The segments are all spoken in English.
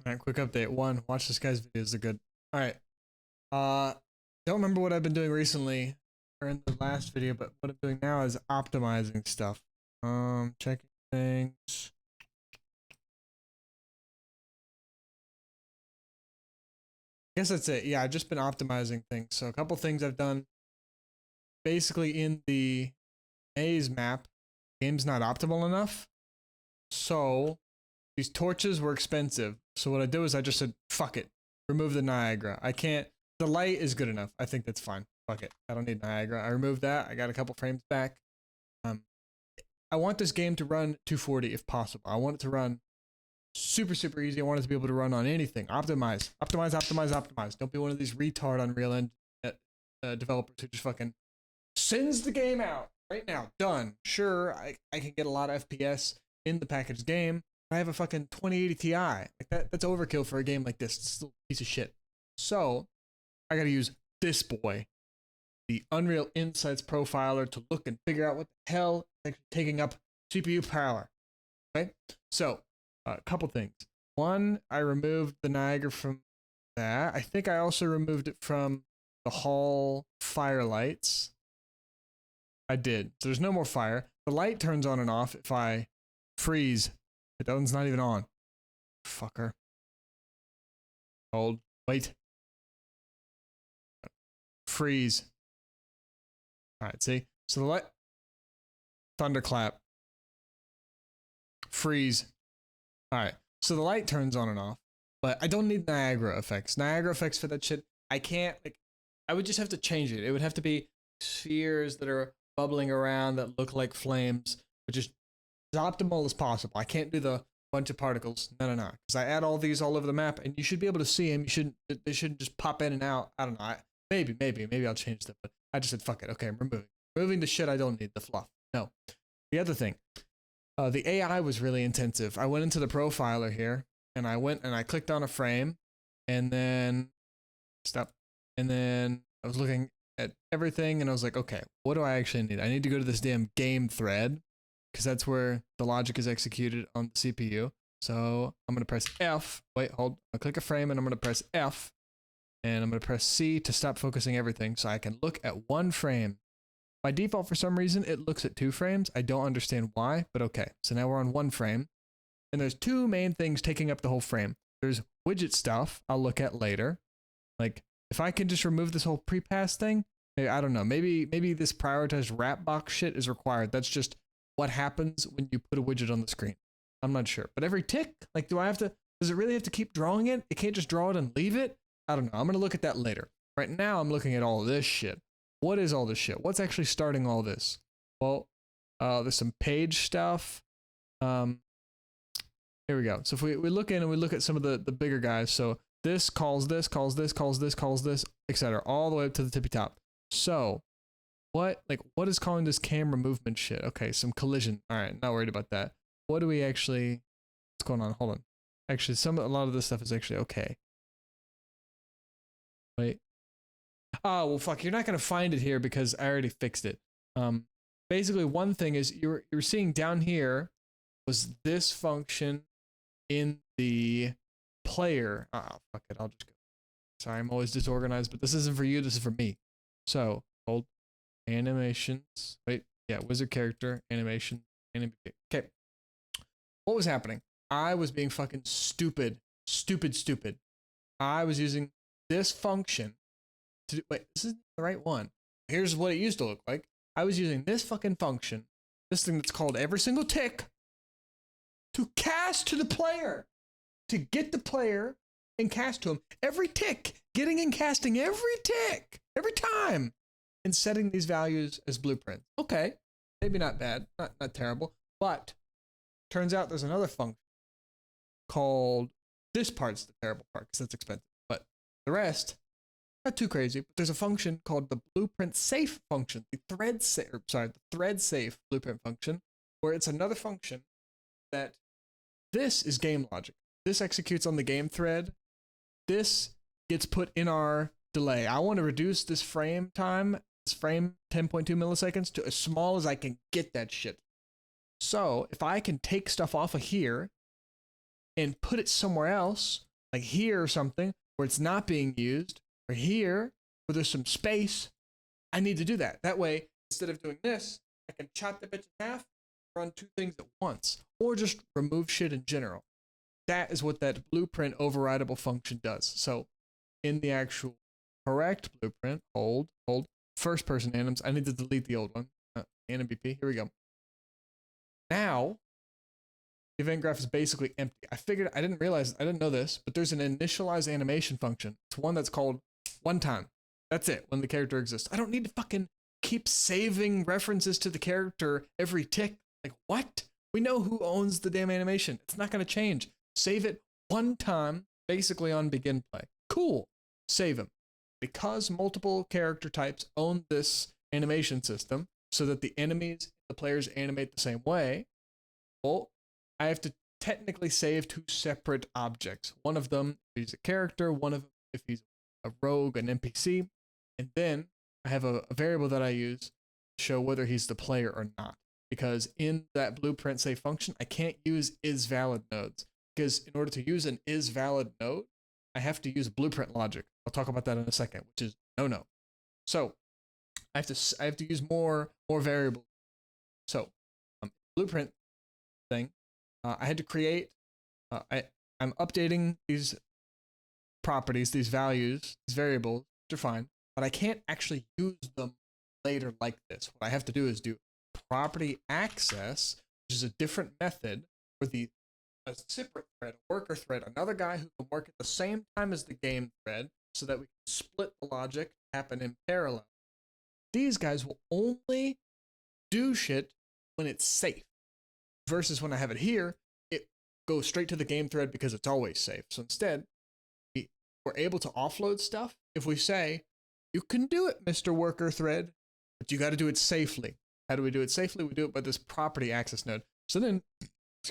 All right, quick update. One, watch this guy's videos. They're good. All right. Don't remember what I've been doing recently or in the last video, but what I'm doing now is optimizing stuff. Checking things. I guess that's it. Yeah, I've just been optimizing things. So a couple things I've done. Basically, in the maze map, game's not optimal enough. So these torches were expensive. So what I do is I just said, fuck it. Remove the Niagara. I can't. The light is good enough. I think that's fine. Fuck it. I don't need Niagara. I removed that. I got a couple frames back. I want this game to run 240 if possible. I want it to run super, super easy. I want it to be able to run on anything. Optimize. Optimize, optimize, optimize. Don't be one of these retard Unreal Engine developers who just fucking sends the game out right now. Done. Sure, I can get a lot of FPS in the packaged game. I have a fucking 2080 Ti. Like that's overkill for a game like this. It's still a piece of shit. So I gotta use this boy, the Unreal Insights profiler, to look and figure out what the hell is taking up CPU power. Okay, so a couple things. One, I removed the Niagara from that. I think I also removed it from the hall firelights. I did. So there's no more fire. The light turns on and off if I freeze. That one's not even on. Fucker. Hold. Wait. Freeze. Alright, see? So the light. Thunderclap. Freeze. Alright. So the light turns on and off. But I don't need Niagara effects. Niagara effects for that shit. I can't, like, I would just have to change it. It would have to be spheres that are bubbling around that look like flames, but just as optimal as possible. I can't do the bunch of particles. No. Because I add all these all over the map, and you should be able to see them. They shouldn't just pop in and out. I don't know. Maybe I'll change that. But I just said fuck it. Okay, I'm removing the shit I don't need. The fluff. No. The other thing, the AI was really intensive. I went into the profiler here, and I clicked on a frame, and then stop, and then I was looking at everything, and I was like, okay, what do I actually need? I need to go to this damn game thread, because that's where the logic is executed on the CPU. So I'm going to press F. Wait, hold. I'll click a frame, and I'm going to press F. And I'm going to press C to stop focusing everything so I can look at one frame. By default, for some reason, it looks at 2 frames. I don't understand why, but okay. So now we're on 1 frame. And there's 2 main things taking up the whole frame. There's widget stuff I'll look at later. Like, if I can just remove this whole pre-pass thing, I don't know. Maybe this prioritized wrap box shit is required. That's just what happens when you put a widget on the screen. I'm not sure. But every tick, like, does it really have to keep drawing it? It can't just draw it and leave it? I don't know. I'm going to look at that later. Right now, I'm looking at all this shit. What is all this shit? What's actually starting all this? Well, there's some page stuff. Here we go. So if we look in and we look at some of the bigger guys. So this calls this, calls this, calls this, calls this, etc. All the way up to the tippy top. So what is calling this camera movement shit? Okay, some collision. All right, not worried about that. What do we actually, what's going on? Hold on. Actually, a lot of this stuff is actually okay. Wait. Oh, well, fuck. You're not going to find it here because I already fixed it. Basically, one thing is you're seeing down here was this function in the player. Oh, fuck it. I'll just go. Sorry, I'm always disorganized, but this isn't for you. This is for me. So, hold. Animations. Wait. Yeah, wizard character. Animation. AnimBP. Okay. What was happening? I was being fucking stupid. Stupid. I was using this function to do, wait, this isn't the right one. Here's what it used to look like. I was using this fucking function, this thing that's called every single tick, to cast to the player, to get the player and cast to him. Every tick, getting and casting every tick, every time, and setting these values as blueprints. Okay, maybe not bad, not terrible, but turns out there's another function called, this part's the terrible part because that's expensive. The rest, not too crazy, but there's a function called the blueprint safe function, the thread safe blueprint function, where it's another function that this is game logic. This executes on the game thread. This gets put in our delay. I want to reduce this frame time, this frame 10.2 milliseconds to as small as I can get that shit. So if I can take stuff off of here and put it somewhere else, like here or something where it's not being used, or here where there's some space, I need to do that. That way, instead of doing this, I can chop the bitch in half, run two things at once, or just remove shit in general. That is what that blueprint overridable function does. So in the actual correct blueprint, hold, first person anims, I need to delete the old one. AnimBP, here we go. Now, the event graph is basically empty. I didn't know this, but there's an initialize animation function. It's one that's called one time. That's it, when the character exists. I don't need to fucking keep saving references to the character every tick. Like, what? We know who owns the damn animation. It's not going to change. Save it one time, basically on begin play. Cool. Save them. Because multiple character types own this animation system so that the enemies, the players animate the same way, well, I have to technically save two separate objects. One of them if he's a character, one of them if he's a rogue, an NPC, and then I have a variable that I use to show whether he's the player or not. Because in that blueprint save function, I can't use isValid nodes. Because in order to use an isValid node, I have to use blueprint logic. I'll talk about that in a second, which is no. So I have to use more variables. So blueprint thing, I had to create. I'm updating these properties, these values, these variables, which are fine, but I can't actually use them later like this. What I have to do is do property access, which is a different method for a separate thread, a worker thread, another guy who can work at the same time as the game thread so that we can split the logic, happen in parallel. These guys will only do shit when it's safe. Versus when I have it here, it goes straight to the game thread because it's always safe. So instead, we're able to offload stuff if we say, you can do it, Mr. Worker Thread, but you got to do it safely. How do we do it safely? We do it by this property access node. So then,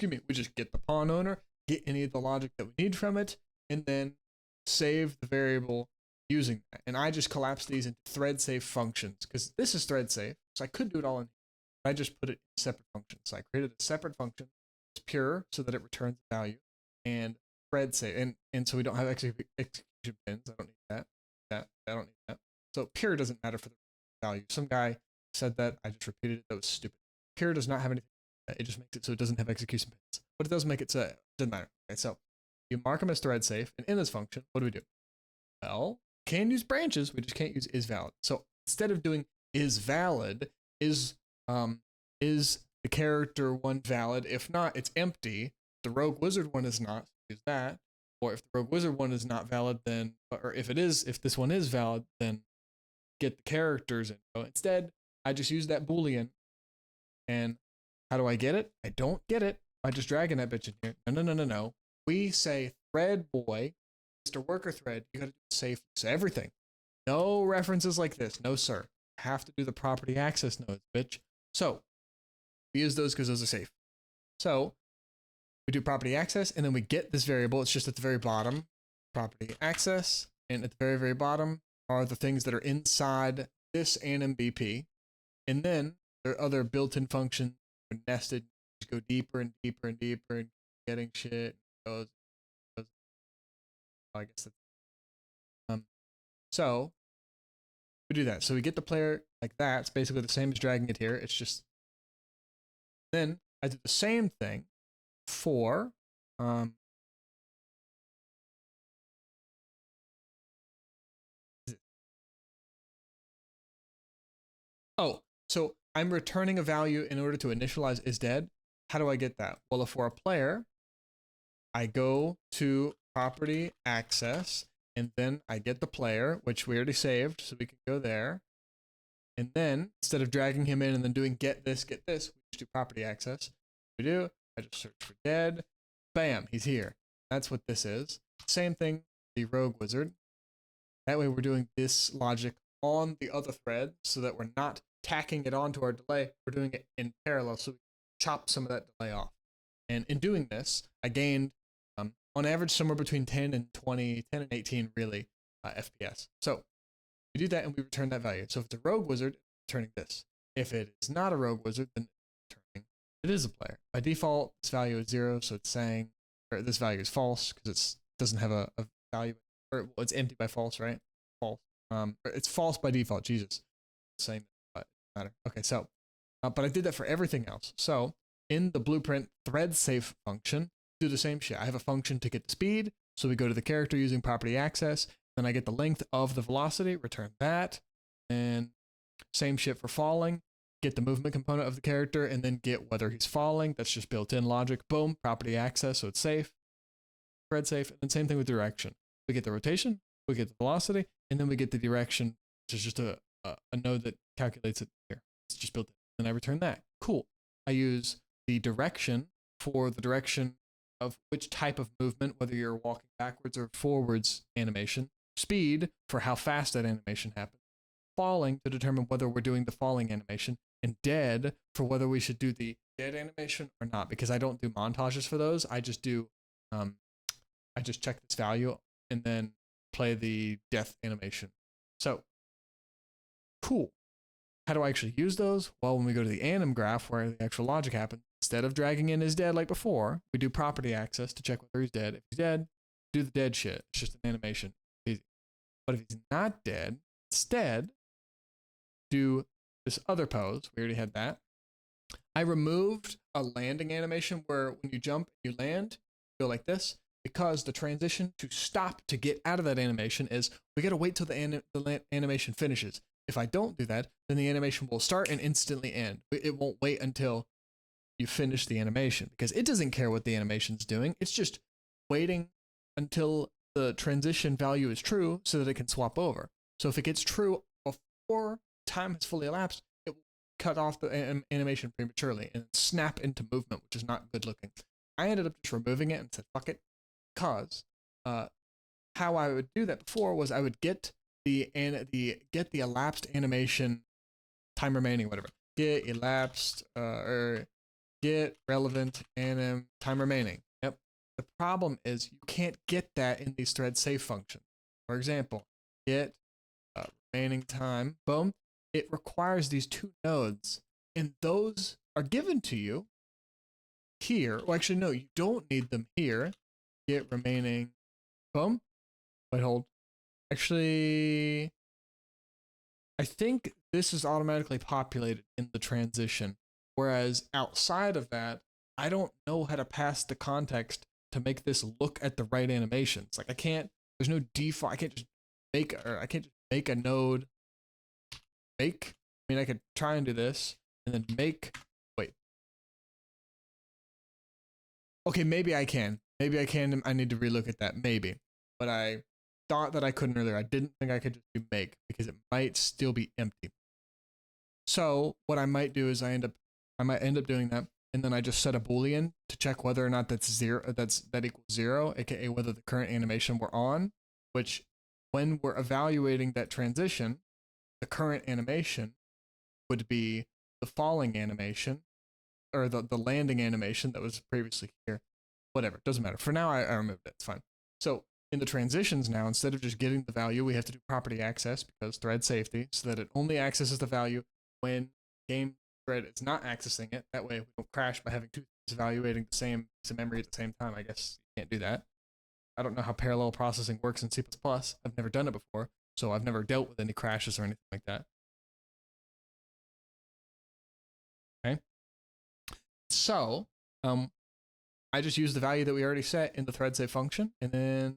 we just get the pawn owner, get any of the logic that we need from it, and then save the variable using that. And I just collapse these into thread safe functions because this is thread safe. So I could do it all in here. I just put it in separate functions. So I created a separate function. It's pure so that it returns value and thread safe. And so we don't have execution pins. I don't need that. I don't need that. So pure doesn't matter for the value. Some guy said that. I just repeated it. That was stupid. Pure does not have anything. It just makes it so it doesn't have execution pins. But it does make it so it doesn't matter. Okay, so you mark them as thread safe. And in this function, what do? Well, can use branches. We just can't use isValid. So instead of doing isValid, is the character one valid? If not, it's empty. The rogue wizard one is not. Use that. Or if the rogue wizard one is not valid, then, or if this one is valid, then get the characters in. So instead, I just use that boolean. And how do I get it? I don't get it by just dragging that bitch in here. No. We say thread boy, Mr. Worker Thread. You got to do it safely. So everything. No references like this. No, sir. Have to do the property access nodes, bitch. So we use those because those are safe. So we do property access, and then we get this variable. It's just at the very bottom, property access, and at the very, very bottom are the things that are inside this AnimBP. And then there are other built-in functions nested. Just go deeper and deeper and deeper and getting shit. I guess that's, so we do that. So we get the player like that. It's basically the same as dragging it here. It's just then I do the same thing for so I'm returning a value in order to initialize is dead. How do I get that? Well, if for a player, I go to property access, and then I get the player, which we already saved, so we can go there. And then instead of dragging him in and then doing get this, we just do property access. We do. I just search for dead. Bam, he's here. That's what this is. Same thing, the rogue wizard. That way we're doing this logic on the other thread so that we're not tacking it onto our delay. We're doing it in parallel so we chop some of that delay off. And in doing this, I gained on average somewhere between 10 and 20, 10 and 18 really FPS. So we do that and we return that value. So if it's a rogue wizard, it's returning this. If it is not a rogue wizard, then it's returning it is a player. By default, this value is 0, so it's saying, or this value is false because it's doesn't have a value, or well, it's empty by false, right? False. It's false by default. Jesus, same, but it doesn't matter. Okay, so, but I did that for everything else. So in the blueprint thread safe function, do the same shit. I have a function to get the speed, so we go to the character using property access. Then I get the length of the velocity, return that, and same shit for falling. Get the movement component of the character, and then get whether he's falling. That's just built-in logic. Boom, property access, so it's safe, thread safe. And then same thing with direction. We get the rotation, we get the velocity, and then we get the direction, which is just a node that calculates it here. It's just built in. And I return that. Cool. I use the direction for the direction of which type of movement, whether you're walking backwards or forwards animation. Speed for how fast that animation happens. Falling to determine whether we're doing the falling animation. And dead for whether we should do the dead animation or not. Because I don't do montages for those. I just do, I just check this value and then play the death animation. So, cool. How do I actually use those? Well, when we go to the anim graph where the actual logic happens, instead of dragging in his dead like before, we do property access to check whether he's dead. If he's dead, do the dead shit. It's just an animation. Easy. But if he's not dead, instead, do this other pose. We already had that. I removed a landing animation where when you jump, you land, go like this, because the transition to stop to get out of that animation is we got to wait till the animation finishes. If I don't do that, then the animation will start and instantly end. It won't wait until you finish the animation because it doesn't care what the animation's doing. It's just waiting until the transition value is true so that it can swap over. So if it gets true before time has fully elapsed, it will cut off the animation prematurely and snap into movement, which is not good looking. I ended up just removing it and said, fuck it, because how I would do that before was I would get the elapsed animation time remaining, whatever. Get elapsed or get relevant anim time remaining. Yep. The problem is you can't get that in these thread safe functions. For example, get remaining time. Boom. It requires these two nodes, and those are given to you here. Well, actually, no, you don't need them here. Get remaining. Boom. Wait, hold. Actually, I think this is automatically populated in the transition, whereas outside of that, I don't know how to pass the context to make this look at the right animations. Like I can't. There's no default. I can't just make a node. I mean, I could try and do this and then make. Wait. Okay, maybe I can. Maybe I can. I need to relook at that. Maybe, but I thought that I couldn't earlier. I didn't think I could just do make because it might still be empty. So what I might do is I might end up doing that, and then I just set a boolean to check whether or not that equals 0, aka whether the current animation we're on, which when we're evaluating that transition, the current animation would be the falling animation or the landing animation that was previously here. Whatever, doesn't matter. For now, I removed it. It's fine. So in the transitions now, instead of just getting the value, we have to do property access because thread safety, so that it only accesses the value when game thread is not accessing it. That way we don't crash by having two threads evaluating the same piece of memory at the same time. I guess you can't do that. I don't know how parallel processing works in C++. I've never done it before, so I've never dealt with any crashes or anything like that. Okay. So, I just use the value that we already set in the thread save function, and then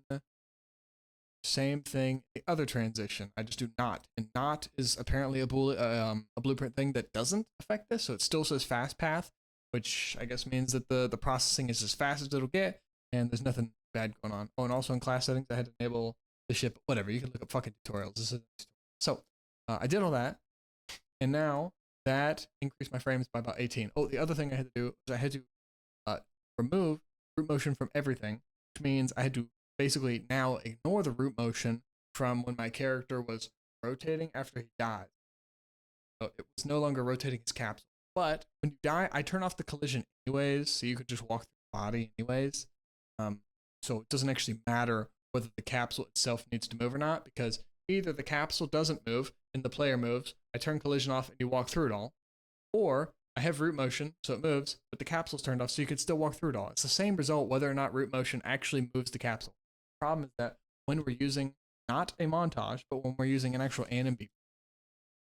same thing, the other transition. I just do not, and not is apparently a blueprint thing that doesn't affect this, so it still says fast path, which I guess means that the processing is as fast as it'll get, and there's nothing bad going on. Oh, and also in class settings, I had to enable the ship. Whatever, you can look up fucking tutorials. So I did all that, and now that increased my frames by about 18. Oh, the other thing I had to do was I had to remove root motion from everything, which means I had to basically now ignore the root motion from when my character was rotating after he died. So it was no longer rotating his capsule. But when you die, I turn off the collision anyways, so you could just walk through the body anyways. So it doesn't actually matter whether the capsule itself needs to move or not, because either the capsule doesn't move and the player moves, I turn collision off and you walk through it all, or I have root motion, so it moves, but the capsule's turned off, so you can still walk through it all. It's the same result whether or not root motion actually moves the capsule. problem is that when we're using not a montage, but when we're using an actual AnimBP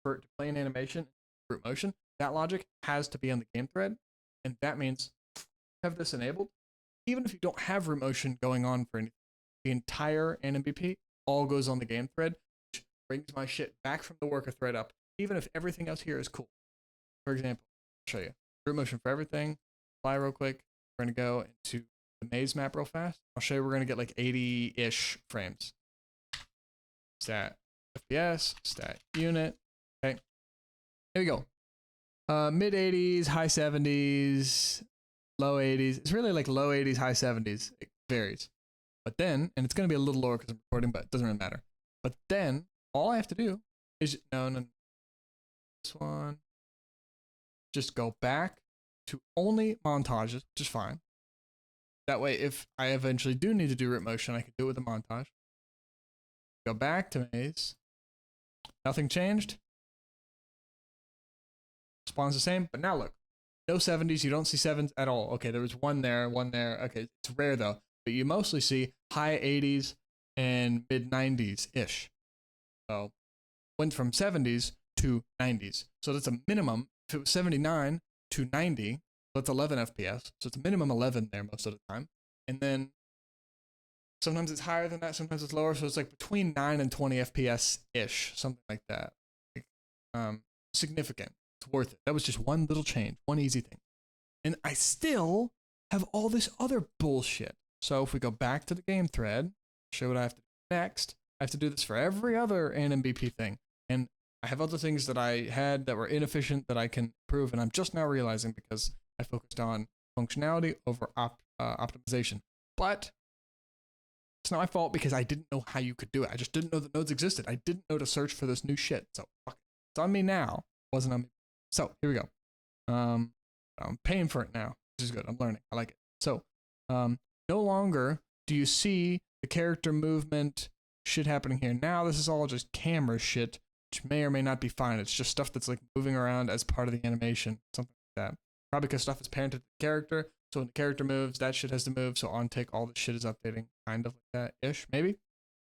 for to play an animation, root motion, that logic has to be on the game thread, and that means have this enabled. Even if you don't have root motion going on for anything, the entire AnimBP all goes on the game thread, which brings my shit back from the worker thread up, even if everything else here is cool. For example, I'll show you root motion for everything. Fly real quick. We're gonna go into the maze map real fast. I'll show you we're gonna get like 80-ish frames. Stat FPS, stat unit. Okay. Here we go. Mid 80s, high 70s, low 80s. It's really like low 80s, high 70s. It varies. But then, and it's going to be a little lower because I'm recording, but it doesn't really matter. But then, all I have to do is, no, this one. Just go back to only montages, which is fine. That way, if I eventually do need to do root motion, I can do it with a montage. Go back to maze. Nothing changed. Spawn's the same, but now look. No 70s, you don't see 7s at all. Okay, there was one there, one there. Okay, it's rare though. But you mostly see high 80s and mid 90s-ish. So, went from 70s to 90s. So that's a minimum. If it was 79 to 90, that's 11 FPS. So it's a minimum 11 there most of the time. And then sometimes it's higher than that, sometimes it's lower. So it's like between 9 and 20 FPS-ish, something like that. Significant. It's worth it. That was just one little change, one easy thing. And I still have all this other bullshit. So if we go back to the game thread, show what I have to do next. I have to do this for every other AnimBP thing. And I have other things that I had that were inefficient that I can improve. And I'm just now realizing because I focused on functionality over optimization. But it's not my fault because I didn't know how you could do it. I just didn't know that nodes existed. I didn't know to search for this new shit. So fuck it. It's on me now. It wasn't on me. So here we go. I'm paying for it now, which is good. I'm learning. I like it. So no longer do you see the character movement shit happening here. Now this is all just camera shit, which may or may not be fine. It's just stuff that's like moving around as part of the animation, something like that. Probably because stuff is parented to the character. So when the character moves, that shit has to move. So on take, all the shit is updating, kind of like that-ish, maybe.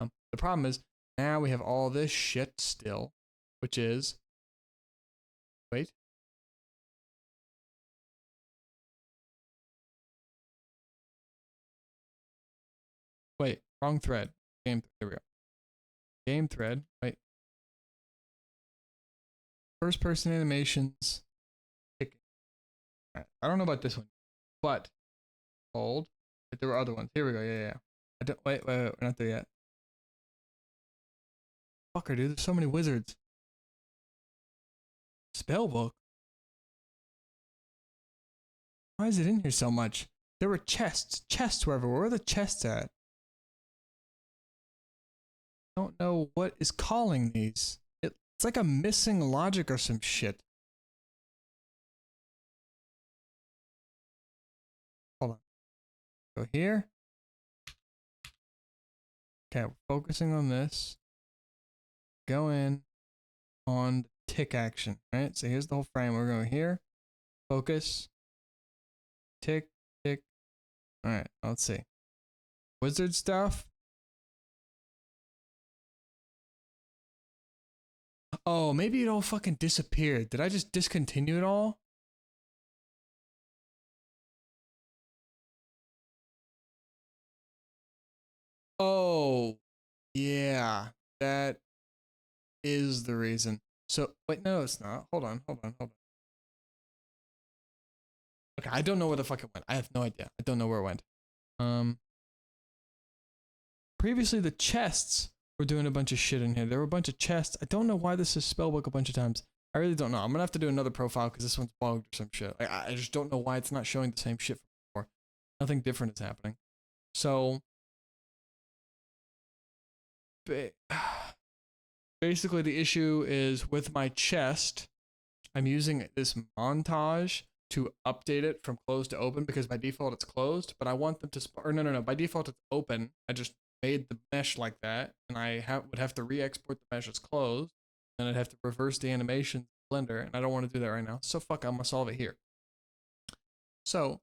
The problem is now we have all this shit still, which is, wait. Wait, wrong thread. Game, there we go. Game thread, wait. First person animations. Right. I don't know about this one, but hold. But there were other ones. Here we go. Yeah. I don't, wait. We're not there yet. Fucker, dude. There's so many wizards. Spellbook. Why is it in here so much? There were chests. Chests were everywhere. Where are the chests at? I don't know what is calling these. It's like a missing logic or some shit. Hold on. Go here. Okay, we're focusing on this. Go in on the tick action, right? So here's the whole frame. We're going here. Focus. Tick, tick. All right, let's see. Wizard stuff. Oh, maybe it all fucking disappeared. Did I just discontinue it all? Oh, yeah. That is the reason. So, wait, no, it's not. Hold on. Okay, I don't know where the fuck it went. I have no idea. I don't know where it went. Previously the chests were doing a bunch of shit in here. There were a bunch of chests. I don't know why this is spellbook a bunch of times. I really don't know. I'm gonna have to do another profile because this one's bugged or some shit. Like, I just don't know why it's not showing the same shit from before. Nothing different is happening. So basically the issue is with my chest, I'm using this montage to update it from closed to open because by default it's closed, but I want them to, or no, by default it's open. I just made the mesh like that, and I would have to re-export the mesh as closed, and I'd have to reverse the animation in Blender, and I don't want to do that right now. So fuck, I'm gonna solve it here. So,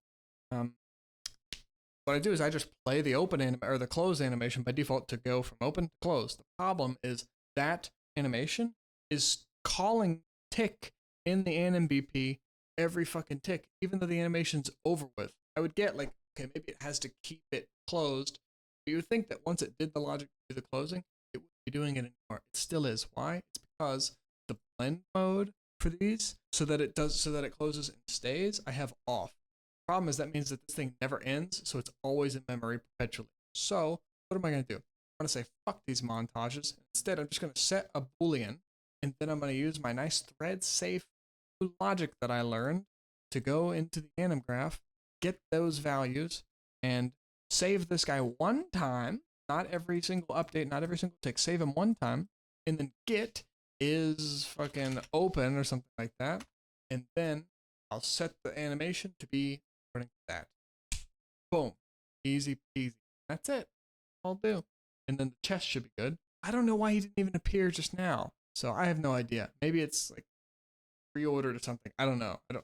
what I do is I just play the or the close animation by default to go from open to close. The problem is that animation is calling tick in the AnimBP every fucking tick, even though the animation's over with. I would get like, okay, maybe it has to keep it closed. But you would think that once it did the logic to do the closing, it wouldn't be doing it anymore. It still is. Why? It's because the blend mode for these, so that it closes and stays, I have off. Problem is that means that this thing never ends, so it's always in memory perpetually. So what am I going to do? I'm going to say fuck these montages. Instead, I'm just going to set a boolean, and then I'm going to use my nice thread safe logic that I learned to go into the anim graph, get those values, and save this guy one time. Not every single update, not every single tick. Save him one time, and then get is fucking open or something like that, and then I'll set the animation to be according to that. Boom. Easy peasy. That's it. I'll do. And then the chest should be good. I don't know why he didn't even appear just now. So I have no idea. Maybe it's like pre-ordered or something. I don't know. I'm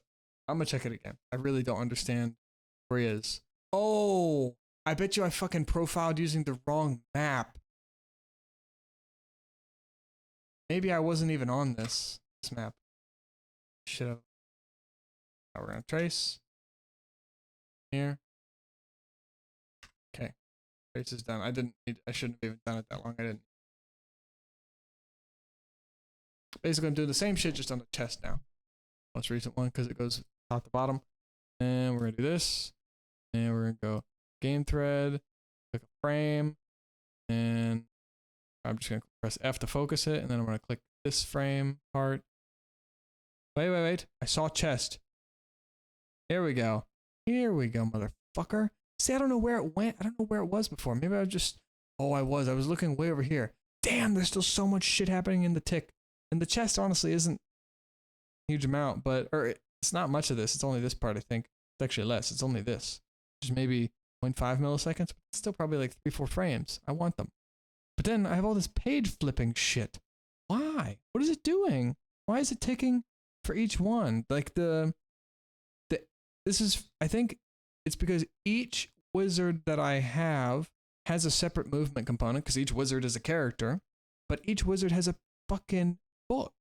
gonna check it again. I really don't understand where he is. Oh, I bet you I fucking profiled using the wrong map. Maybe I wasn't even on this map. Should have. Now we're gonna trace. Here. Okay. Trace is done. I shouldn't have even done it that long. I didn't. Basically, I'm doing the same shit just on the chest now. Most recent one, because it goes top to bottom. And we're gonna do this. And we're gonna go game thread, click a frame, and I'm just gonna press F to focus it, and then I'm gonna click this frame part. Wait. I saw chest. Here we go. Here we go, motherfucker. See, I don't know where it went. I don't know where it was before. Maybe I was just... Oh, I was looking way over here. Damn, there's still so much shit happening in the tick. And the chest, honestly, isn't a huge amount, but... Or it's not much of this. It's only this part, I think. It's actually less. It's only this. Which is maybe 0.5 milliseconds, but it's still probably like 3-4 frames. I want them. But then I have all this page flipping shit. Why? What is it doing? Why is it ticking for each one? Like this is, I think it's because each wizard that I have has a separate movement component, because each wizard is a character, but each wizard has a fucking book.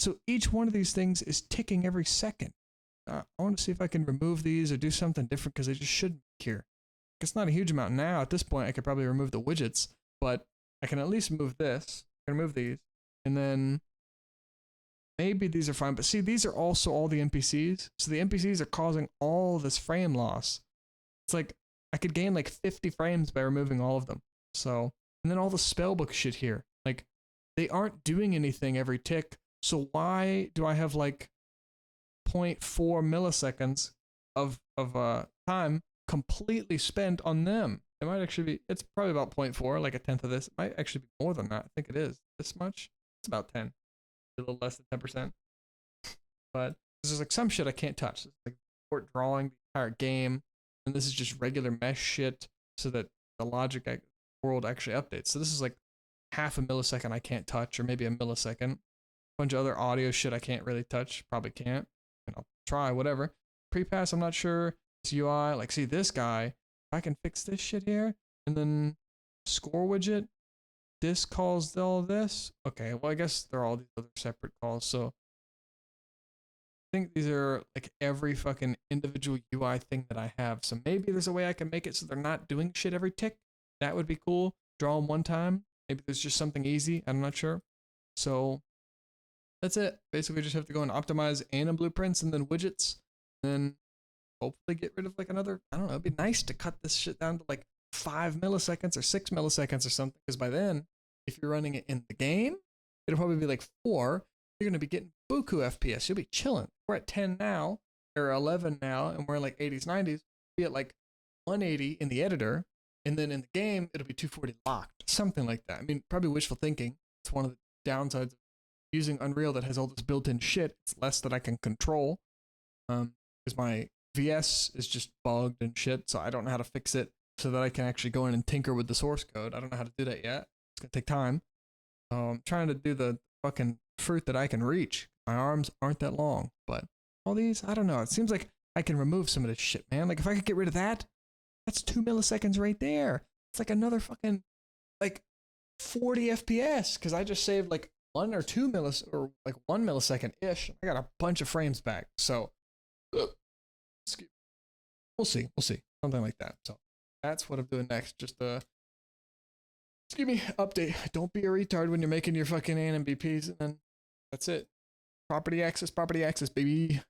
So each one of these things is ticking every second. I want to see if I can remove these or do something different, because they just shouldn't be here. It's not a huge amount now. At this point, I could probably remove the widgets, but I can at least move this. I can remove these, and then maybe these are fine. But see, these are also all the NPCs. So the NPCs are causing all this frame loss. It's like I could gain like 50 frames by removing all of them. So, and then all the spellbook shit here. Like, they aren't doing anything every tick. So why do I have like 0.4 milliseconds of time completely spent on them? It might actually be, it's probably about 0.4, like a tenth of this. It might actually be more than that. I think it is. This much? It's about 10. A little less than 10%. But there's like some shit I can't touch. It's like port drawing the entire game. And this is just regular mesh shit, so that the logic world actually updates. So this is like half a millisecond I can't touch, or maybe a millisecond. A bunch of other audio shit I can't really touch. Probably can't. And I'll try, whatever. Pre-pass, I'm not sure. This UI, like, see this guy, I can fix this shit here, and then score widget, this calls all this. Okay, well, I guess they're all these other separate calls, so I think these are like every fucking individual UI thing that I have. So maybe there's a way I can make it so they're not doing shit every tick. That would be cool. Draw them one time. Maybe there's just something easy. I'm not sure. So that's it. Basically, just have to go and optimize anim blueprints and then widgets, and then hopefully get rid of like another, I don't know, it'd be nice to cut this shit down to like 5 milliseconds or 6 milliseconds or something, because by then, if you're running it in the game, it'll probably be like 4. You're going to be getting buku FPS. You'll be chilling. We're at 10 now, or 11 now, and we're in like 80s, 90s. Be at like 180 in the editor, and then in the game, it'll be 240 locked. Something like that. I mean, probably wishful thinking. It's one of the downsides of using Unreal that has all this built-in shit. It's less that I can control, because my VS is just bugged and shit, so I don't know how to fix it so that I can actually go in and tinker with the source code. I don't know how to do that yet. It's gonna take time. I'm trying to do the fucking fruit that I can reach. My arms aren't that long, but all these, I don't know. It seems like I can remove some of this shit, man. Like, if I could get rid of that, That's 2 milliseconds right there. It's like another fucking like 40 FPS because I just saved like 1 or 2 or like 1 millisecond ish. I got a bunch of frames back. So we'll see. We'll see. Something like that. So that's what I'm doing next. Just give me update. Don't be a retard when you're making your fucking AnimBPs, and then that's it. Property access, baby.